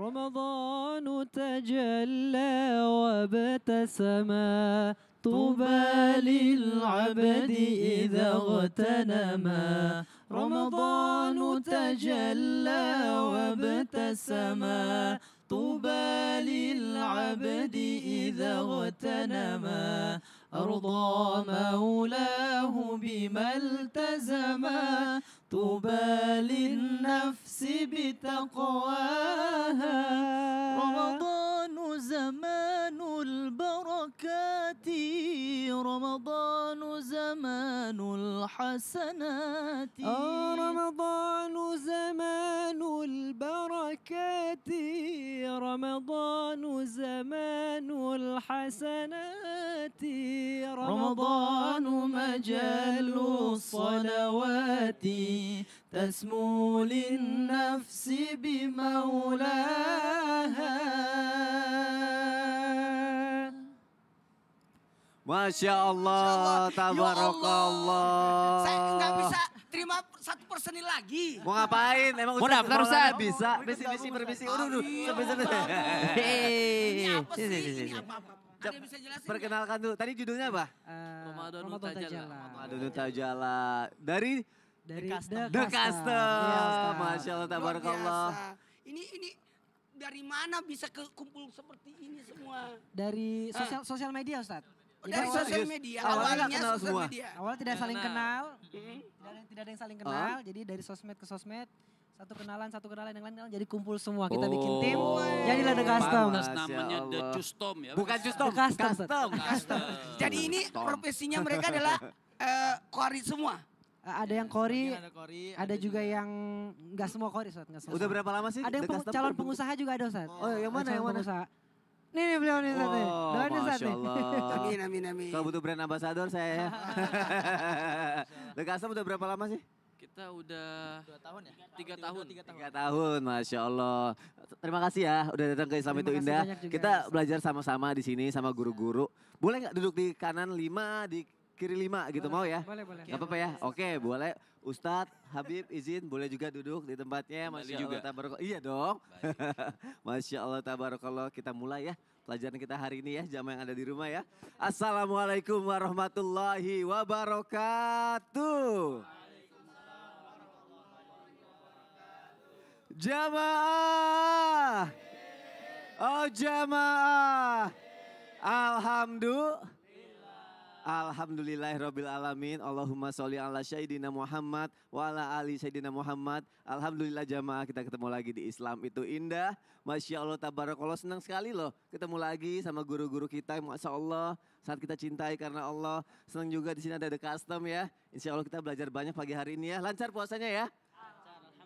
رمضان تجلى وابتسما طوبى للعبد إذا اغتنما رمضان تجلى وابتسما طوبى للعبد إذا اغتنما أرضى مولاه بما التزما طوبى للنفس بتقواها رمضان زمان البركات رمضان زمان الحسنات رمضان زمان البركات رمضان زمان الحسنات رمضان مجال الصلوات تسمو للنفس بمولاها. Masya Allah, tabarakallah. Saya nggak bisa terima satu personil lagi. Mau ngapain? Emang Mau daftar, Ustaz? Bisa. Permisi. Udah. Ini apa sih? Ini apa? Ada yang bisa jelasin? Perkenalkan dulu. Tadi judulnya apa? Ramadan Tajalla. Ramadan Tajalla. Dari The Custom. Custom. Masya Allah, tabarakallah. Ini dari mana bisa kumpul seperti ini semua? Dari sosial media, Ustaz. Dari sosial media. Awalnya Awalnya kenal sosial semua. media. Awalnya tidak saling kenal, tidak ada yang saling kenal, jadi dari sosmed ke sosmed, satu kenalan yang lain jadi kumpul semua. Kita bikin tim, jadilah The Custom. Pantas namanya The Custom ya. Bukan Custom, The Custom. Custom. Jadi ini profesinya mereka adalah kori semua. Ada yang kori, ada juga yang nggak semua kori, Ustaz. Nggak semua. Udah berapa lama sih? Ada yang The Custom calon terbentuk? pengusaha juga ada, Ustaz. Oh, yang mana? Calon pengusaha. Nih beliau nih, Ustaz. Doain nih, Ustaz. Masya Allah. Amin. Kalau butuh brand ambassador saya ya. The Custom udah berapa lama sih? Kita udah 2 tahun ya? 3 tahun. 3 tahun, Masya Allah. Terima kasih ya udah datang ke Islam Itu Terima kasih Indah. banyak juga, Kita Ustaz. belajar sama-sama di sini sama guru-guru. Boleh nggak duduk di kanan 5, di kiri 5 gitu mau ya? Boleh. Gak apa-apa ya? Oke, boleh. Ustadz, Habib izin boleh juga duduk di tempatnya. Masya Allah, juga. tabarakallah. Iya dong. Masya Allah, tabarakallah. Kita mulai ya pelajaran kita hari ini ya, jamaah yang ada di rumah ya. Assalamualaikum warahmatullahi wabarakatuh. Jamaah. Oh jamaah. Alhamdulillahirrabbilalamin. Allahumma sholli ala Sayyidina Muhammad wa ala ali Sayyidina Muhammad. Alhamdulillah jamaah, kita ketemu lagi di Islam Itu Indah. Masya Allah, tabarakallah, senang sekali loh ketemu lagi sama guru-guru kita. Masya Allah, saat kita cintai karena Allah. Senang juga di sini ada The Custom ya. Insya Allah kita belajar banyak pagi hari ini ya. Lancar puasanya ya?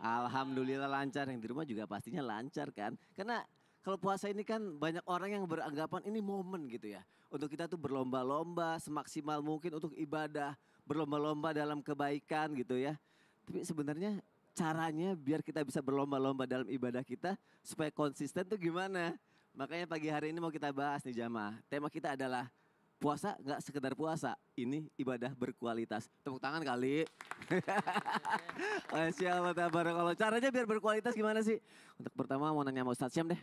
Alhamdulillah lancar. Yang di rumah juga pastinya lancar kan. Karena kalau puasa ini kan banyak orang yang beranggapan ini momen gitu ya. Untuk kita tuh berlomba-lomba semaksimal mungkin untuk ibadah. Berlomba-lomba dalam kebaikan gitu ya. Tapi sebenarnya caranya biar kita bisa berlomba-lomba dalam ibadah kita supaya konsisten tuh gimana. Makanya pagi hari ini mau kita bahas nih jamaah. Tema kita adalah puasa nggak sekedar puasa. Ini ibadah berkualitas. Tepuk tangan kali. Masya Allah, tabarakallah. Caranya biar berkualitas gimana sih? Untuk pertama mau nanya sama Ustadz Syam deh.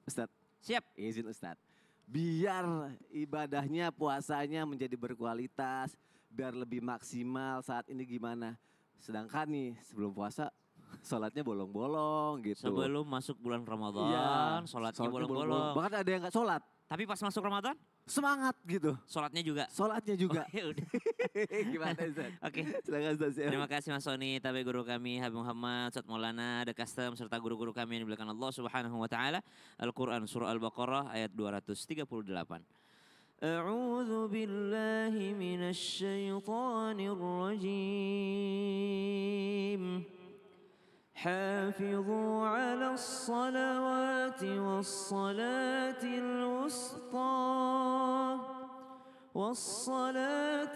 Ustadz. Siap. Izin Ustadz. Biar ibadahnya, puasanya menjadi berkualitas, biar lebih maksimal saat ini gimana? Sedangkan nih sebelum puasa, sholatnya bolong-bolong gitu. Sebelum masuk bulan Ramadan, Iya, sholatnya bolong-bolong. Bahkan ada yang gak sholat, Tapi pas masuk Ramadan, semangat gitu. sholatnya juga. Sholatnya juga. Oke, udah. Gimana Ustadz? Oke. Silakan Ustadz Syam. Terima kasih Mas Soni, tabe guru kami Habib Muhammad, Ustadz Maulana, The Custom, serta guru-guru kami yang dimuliakan Allah Subhanahu wa taala. Al-Qur'an surah Al-Baqarah ayat 238. A'udzu billahi minasy syaithanir rajim. حافظوا على الصلوات والصلاة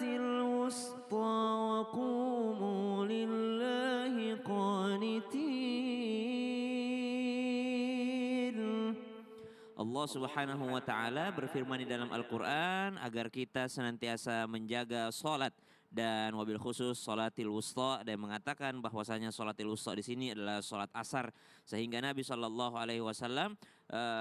الوسطى وقوموا لله قانتين. Allah Subhanahu wa taala berfirman di dalam Al-Qur'an agar kita senantiasa menjaga salat dan wabil khusus sholatil wusta, dan mengatakan bahwasanya sholatil wusta di sini adalah sholat asar, sehingga Nabi Shallallahu Alaihi Wasallam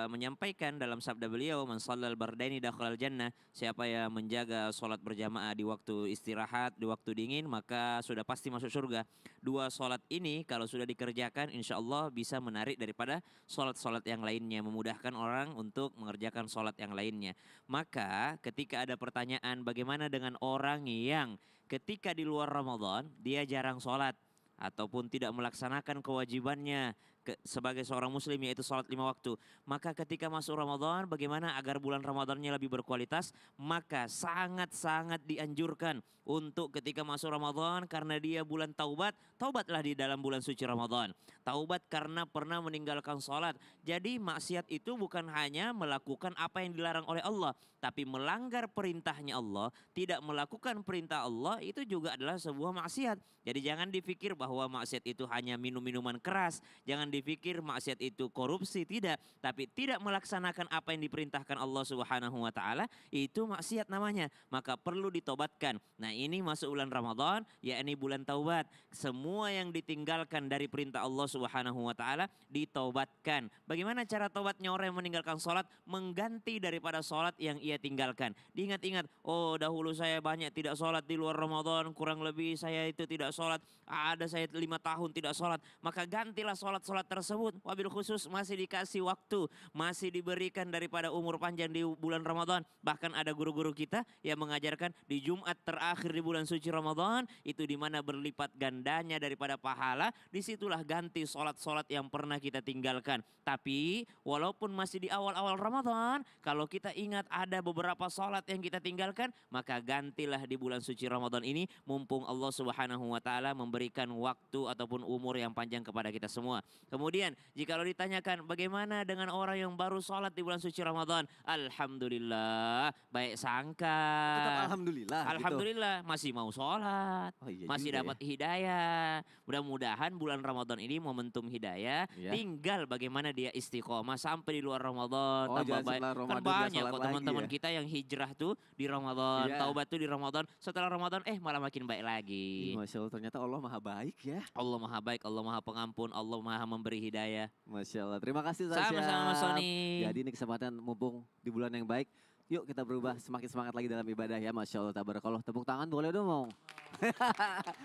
menyampaikan dalam sabda beliau, man shallal bardaini dakhalal jannah, siapa yang menjaga sholat berjamaah di waktu istirahat, di waktu dingin, maka sudah pasti masuk surga. Dua sholat ini kalau sudah dikerjakan, insya Allah bisa menarik daripada sholat-sholat yang lainnya, memudahkan orang untuk mengerjakan sholat yang lainnya. Maka ketika ada pertanyaan bagaimana dengan orang yang ketika di luar Ramadan dia jarang sholat ataupun tidak melaksanakan kewajibannya sebagai seorang muslim, yaitu sholat 5 waktu. Maka ketika masuk Ramadan, bagaimana agar bulan Ramadannya lebih berkualitas? Maka sangat-sangat dianjurkan untuk ketika masuk Ramadan, karena dia bulan taubat, taubatlah di dalam bulan suci Ramadan. Taubat karena pernah meninggalkan sholat. Jadi maksiat itu bukan hanya melakukan apa yang dilarang oleh Allah, tapi melanggar perintahnya Allah, tidak melakukan perintah Allah, itu juga adalah sebuah maksiat. Jadi jangan dipikir bahwa maksiat itu hanya minum-minuman keras, jangan dipikir maksiat itu korupsi, tidak. Tapi tidak melaksanakan apa yang diperintahkan Allah Subhanahu wa Ta'ala, itu maksiat namanya. Maka perlu ditobatkan. Nah, ini masuk bulan Ramadan, yakni bulan taubat. Semua yang ditinggalkan dari perintah Allah Subhanahu wa Ta'ala ditaubatkan. Bagaimana cara taubatnya orang yang meninggalkan sholat? Mengganti daripada sholat yang ia tinggalkan. Diingat-ingat, oh dahulu saya banyak tidak sholat di luar Ramadan, kurang lebih saya itu tidak sholat, ada saya 5 tahun tidak sholat, maka gantilah sholat-sholat tersebut. Wabil khusus masih dikasih waktu, masih diberikan daripada umur panjang di bulan Ramadan. Bahkan ada guru-guru kita yang mengajarkan di Jumat terakhir di bulan suci Ramadan, itu dimana berlipat gandanya daripada pahala, disitulah ganti sholat-sholat yang pernah kita tinggalkan. Tapi walaupun masih di awal-awal Ramadan, kalau kita ingat ada beberapa sholat yang kita tinggalkan, maka gantilah di bulan suci Ramadan ini, mumpung Allah Subhanahu wa Ta'ala memberikan waktu ataupun umur yang panjang kepada kita semua. Kemudian jika ditanyakan bagaimana dengan orang yang baru sholat di bulan suci Ramadan, alhamdulillah baik sangka. Tetap alhamdulillah. Alhamdulillah gitu. Masih mau sholat, Oh, iya masih juga dapat hidayah. Mudah-mudahan bulan Ramadan ini momentum hidayah. Iya. Tinggal bagaimana dia istiqomah sampai di luar Ramadan. Oh, tambah jangan baik. setelah Kan Ramadan dia banyak sholat kok lagi teman-teman ya. kita yang hijrah tuh di Ramadan, Iya. taubat tuh di Ramadan. Setelah Ramadan malah makin baik lagi. Masya Allah, ternyata Allah maha baik ya. Allah maha baik, Allah maha pengampun, Allah maha memberi hidayah. Masya Allah. Terima kasih Tasya. Sama-sama Mas Sony. Jadi ini kesempatan mumpung di bulan yang baik. Yuk kita berubah semakin semangat lagi dalam ibadah ya. Masya Allah, tabarakallah. Tepuk tangan boleh dong.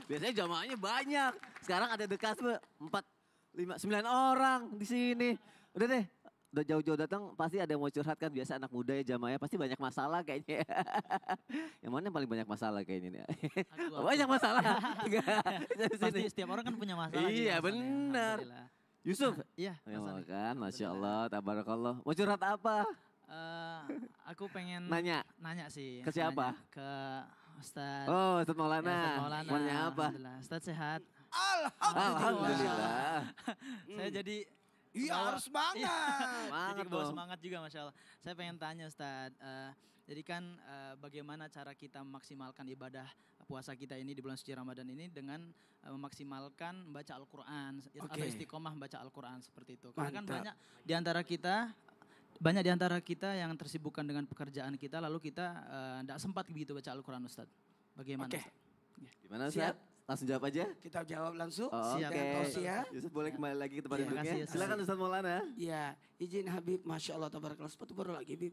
Biasanya jamaahnya banyak. Sekarang ada dekat 4, 5, 9 orang di sini. Udah deh. Udah jauh-jauh datang pasti ada yang mau curhat kan. Biasa anak muda ya jamaahnya pasti banyak masalah kayaknya. Yang mana yang paling banyak masalah kayaknya nih? Aku. Banyak masalah. Pasti setiap orang kan punya masalah. Iya, gitu, masalahnya. benar. Alhamdulillah. Yusuf. Iya, Ya Mas Sony. kan, Masya Allah, tabarakallah. Mau curhat apa? Aku pengen Nanya. sih. Ke siapa? Nanya ke Ustadz. Oh, Ustadz Maulana. Ya, Ustadz Maulana. Mau nanya apa? Alhamdulillah. Ustadz sehat. Alhamdulillah. Saya jadi Iya kebawa- harus banget. jadi Semangat kebawa dong. semangat juga Masya Allah. Saya pengen tanya Ustadz. Jadi kan bagaimana cara kita memaksimalkan ibadah puasa kita ini di bulan suci Ramadan ini dengan memaksimalkan membaca Al-Quran atau Oke. istiqomah membaca Al-Quran seperti itu. Karena kan Mantap. banyak di antara kita yang tersibukkan dengan pekerjaan kita lalu kita tidak sempat begitu baca Al-Quran Ustadz. Bagaimana Oke. Ustadz? Gimana Siap. Ustadz? Langsung jawab aja. Kita jawab langsung. Oh, Siap. Oke. Dengan tausiah. Yusuf boleh kembali lagi ke tempat Iya, duduknya. makasih ya, Ustaz. Silakan Ustadz Maulana. Ya, izin Habib, Masya Allah, tabarakallah. Sepatu baru lagi, Habib.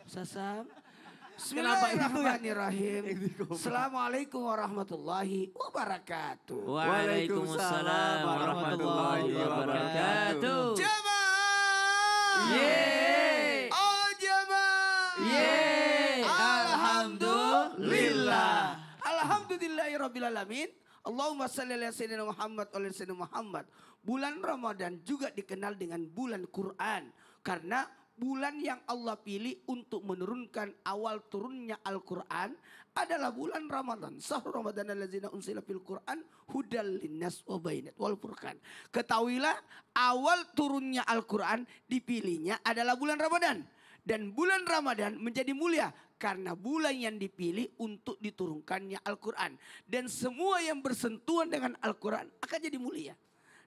Sasam. Kenapa itu ya? Bismillahirrahmanirrahim. Assalamualaikum warahmatullahi wabarakatuh. Waalaikumsalam warahmatullahi wabarakatuh. Jamaah. Yeay. Oh jamaah. Yeay. Alhamdulillah. Alhamdulillahirrabbilalamin. Allahumma salli ala sayyidina Muhammad wa ala sayyidina Muhammad. Bulan Ramadan juga dikenal dengan bulan Quran. Karena bulan yang Allah pilih untuk menurunkan awal turunnya Al-Quran adalah bulan Ramadan. Syahrul Ramadan allazina unsila fil Quran hudal linnas wa bainat wal furqan. Ketahuilah awal turunnya Al-Quran dipilihnya adalah bulan Ramadan. Dan bulan Ramadan menjadi mulia karena bulan yang dipilih untuk diturunkannya Al-Quran. Dan semua yang bersentuhan dengan Al-Quran akan jadi mulia.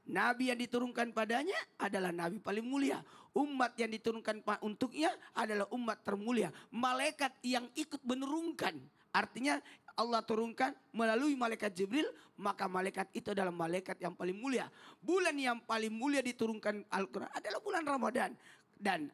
Nabi yang diturunkan padanya adalah nabi paling mulia. Umat yang diturunkan untuknya adalah umat termulia. Malaikat yang ikut menurunkan. Artinya Allah turunkan melalui malaikat Jibril, maka malaikat itu adalah malaikat yang paling mulia. Bulan yang paling mulia diturunkan Al-Quran adalah bulan Ramadan. Dan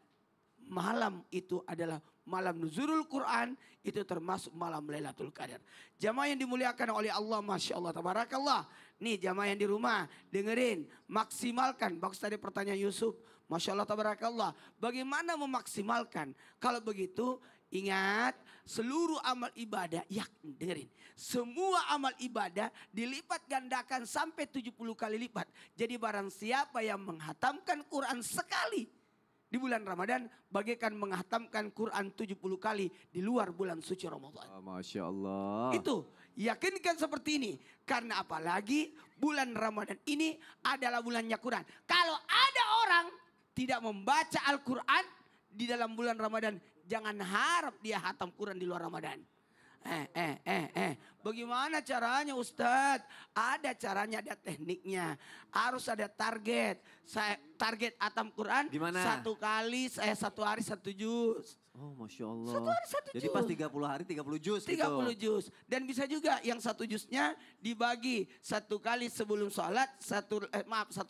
malam itu adalah malam nuzulul Quran, itu termasuk malam Lailatul Qadar. Jamaah yang dimuliakan oleh Allah, Masya Allah, tabarakallah. Nih jamaah yang di rumah, dengerin, maksimalkan. Bagus tadi pertanyaan Yusuf, Masya Allah, tabarakallah. Bagaimana memaksimalkan? Kalau begitu, ingat seluruh amal ibadah, ya dengerin. Semua amal ibadah dilipat gandakan sampai 70 kali lipat. Jadi barang siapa yang menghatamkan Quran sekali di bulan Ramadan, bagaikan menghatamkan Quran 70 kali di luar bulan suci Ramadan. Oh, Masya Allah. Itu, yakinkan seperti ini. Karena apalagi bulan Ramadan ini adalah bulannya Quran. Kalau ada orang tidak membaca Al-Quran di dalam bulan Ramadan, jangan harap dia hatam Quran di luar Ramadan. Bagaimana caranya Ustadz? Ada caranya, ada tekniknya. Harus ada target. Target hatam Quran. Gimana? Satu hari 1 juz. Oh, Masya Allah. 1 hari 1 juz. Jadi pas 30 hari 30 juz 30 gitu. juz. Dan bisa juga yang 1 juznya dibagi 1 kali sebelum sholat, 1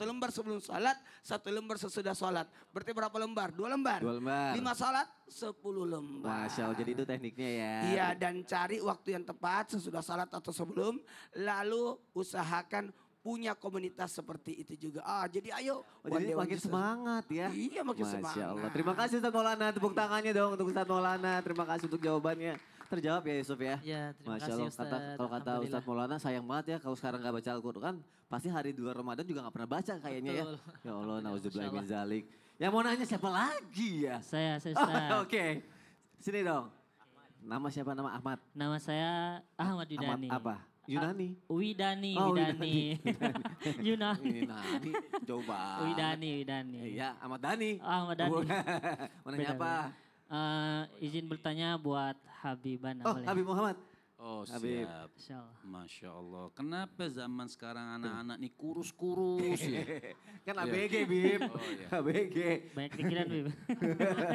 lembar sebelum sholat, 1 lembar sesudah sholat. Berarti berapa lembar? 2 lembar. 2 lembar. 5 sholat, 10 lembar. Masya Allah, jadi itu tekniknya ya. Iya, dan cari waktu yang tepat sesudah salat atau sebelum. Lalu usahakan punya komunitas seperti itu juga. Jadi ayo. Jadi makin semangat ya. Iya, makin Masya semangat. Allah. Terima kasih Ustaz Maulana. Tepuk tangannya dong untuk Ustaz Maulana. Terima kasih untuk jawabannya. Terjawab ya Yusuf ya. Ya, terima Masya kasih Allah. Ustaz. Kalau kata Ustaz Alhamdulillah. Maulana, sayang banget ya kalau sekarang gak baca Al-Quran. Pasti hari di luar Ramadan juga gak pernah baca kayaknya ya. Betul. Ya Allah, Masya nauzubillah min Allah. zalik. Yang mau nanya siapa lagi ya? Saya Oh, Ustaz. Oke. Sini dong. Nama siapa? Nama Ahmad. Nama saya Ahmad Yudani. Ahmad apa? Yunani. Widani, Oh, Widani. Yunani. Yunani. Jauh banget. Widani. Iya, Ahmad Dhani. Ahmad Dhani. Mau nanya Beda, apa? Izin bertanya buat Habibana Oh, boleh? Habib Muhammad. Oh Habib. siap. Insyaallah. Masya Allah. Kenapa zaman sekarang anak-anak nih kurus-kurus ya? Kan ABG, Bib. Oh, iya. ABG. Banyak pikiran, Bib.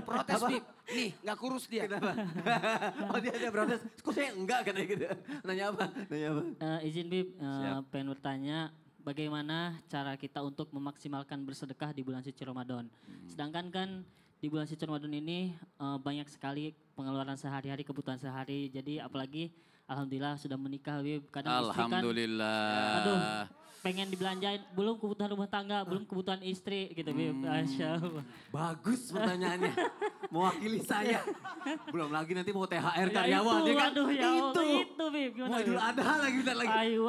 Protes Bib. Nih, gak kurus dia. Oh, dia ada protes. Kok saya enggak katanya gitu. Nanya apa? Nanya apa? Izin Bib, Siap. pengen bertanya bagaimana cara kita untuk memaksimalkan bersedekah di bulan suci Ramadan. Sedangkan kan di bulan suci Ramadan ini banyak sekali pengeluaran sehari-hari, kebutuhan sehari. Jadi apalagi alhamdulillah sudah menikah, Bib. Kadang istri kan, Alhamdulillah. aduh, pengen dibelanjain, belum kebutuhan rumah tangga, belum kebutuhan istri gitu, Bib. Masya Allah. Bagus pertanyaannya. Mewakili saya. Belum lagi nanti mau THR Ya karyawan itu, ya kan? aduh ya Allah, itu Bib. Gimana, Mau Idul Bib? Adha lagi bentar lagi. Ayo.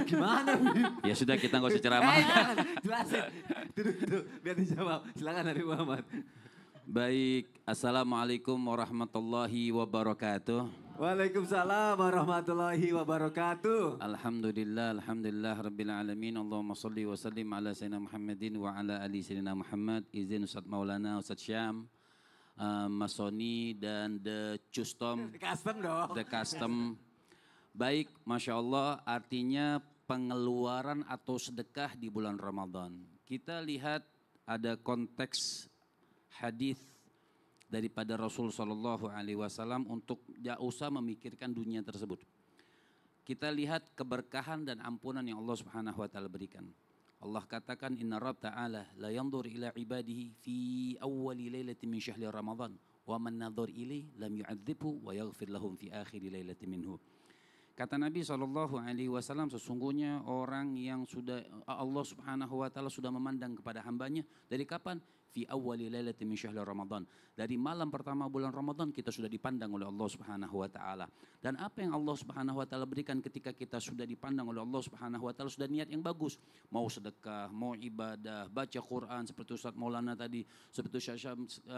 Gimana Bib? Ya sudah kita nggak usah ceramah. Jangan. Jelasin. Duduk. Biar dijawab. Silakan dari Muhammad. Baik. Assalamualaikum warahmatullahi wabarakatuh. Waalaikumsalam warahmatullahi wabarakatuh. Alhamdulillah rabbil alamin. Allahumma salli wa sallim ala sayyidina Muhammadin wa ala ali sayyidina Muhammad. Izin Ustaz Maulana, Ustaz Syam, Mas Sony dan The Custom, Custom dong. The Custom. Baik, Masya Allah, artinya pengeluaran atau sedekah di bulan Ramadan. Kita lihat ada konteks hadis daripada Rasul Shallallahu Alaihi Wasallam untuk tidak usah memikirkan dunia tersebut. Kita lihat keberkahan dan ampunan yang Allah Subhanahu Wa Taala berikan. Allah katakan Inna Rabb Ta'ala la yanzur ila ibadihi fi awwali lailatin min syahri Ramadan wa man nadhur ilaihi lam yu'adzibhu wa yaghfir lahum fi akhiri lailatin minhu. Kata Nabi SAW, sesungguhnya orang yang sudah Allah Subhanahu Wa Taala sudah memandang kepada hambanya dari kapan? Fi awwali lailatin min syahri Ramadan. Dari malam pertama bulan Ramadan kita sudah dipandang oleh Allah Subhanahu Wa Taala. Dan apa yang Allah Subhanahu Wa Taala berikan ketika kita sudah dipandang oleh Allah Subhanahu Wa Taala, sudah niat yang bagus, mau sedekah, mau ibadah, baca Quran seperti Ustaz Maulana tadi, seperti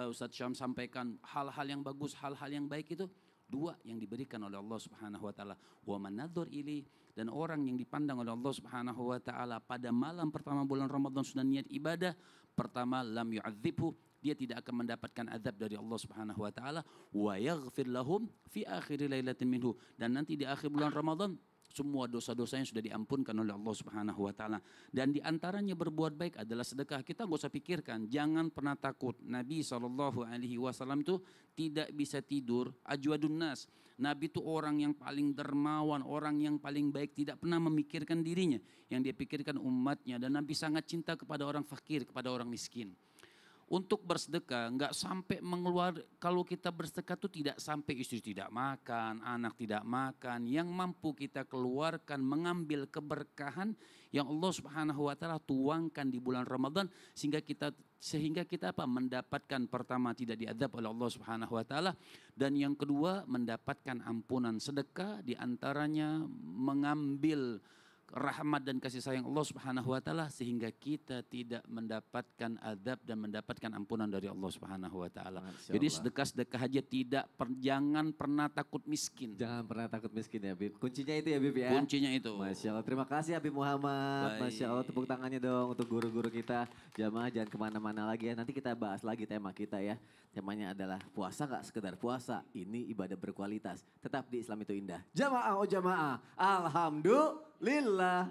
Ustaz Syam sampaikan, hal-hal yang bagus, hal-hal yang baik itu dua yang diberikan oleh Allah Subhanahu Wa Taala. Wa man nadzur ili, dan orang yang dipandang oleh Allah Subhanahu Wa Taala pada malam pertama bulan Ramadan sudah niat ibadah, pertama lam yu'adzibhu, dia tidak akan mendapatkan azab dari Allah Subhanahu Wa Taala, wa yaghfir lahum fi akhir lailatin minhu, dan nanti di akhir bulan Ramadan Semua dosa-dosanya sudah diampunkan oleh Allah Subhanahu wa taala. Dan di antaranya berbuat baik adalah sedekah. Kita nggak usah pikirkan, jangan pernah takut. Nabi SAW itu tidak bisa tidur, ajwadun nas. Nabi itu orang yang paling dermawan, orang yang paling baik, tidak pernah memikirkan dirinya. Yang dia pikirkan umatnya, dan Nabi sangat cinta kepada orang fakir, kepada orang miskin. Untuk bersedekah nggak sampai kalau kita bersedekah itu tidak sampai istri tidak makan, anak tidak makan. Yang mampu kita keluarkan mengambil keberkahan yang Allah Subhanahu wa taala tuangkan di bulan Ramadan sehingga kita mendapatkan, pertama tidak diazab oleh Allah Subhanahu wa taala, dan yang kedua mendapatkan ampunan. Sedekah di antaranya mengambil rahmat dan kasih sayang Allah Subhanahu wa taala sehingga kita tidak mendapatkan azab dan mendapatkan ampunan dari Allah Subhanahu wa taala. Jadi sedekah-sedekah aja, jangan pernah takut miskin. Jangan pernah takut miskin ya Habib. Kuncinya itu ya Habib ya. Kuncinya itu. Masya Allah. Terima kasih Habib Muhammad. Baik. Masya Allah, tepuk tangannya dong untuk guru-guru kita. Jamaah jangan kemana-mana lagi ya. Nanti kita bahas lagi tema kita ya. Temanya adalah puasa gak sekedar puasa. Ini ibadah berkualitas. Tetap di Islam itu indah. Jamaah oh jamaah. Alhamdulillah.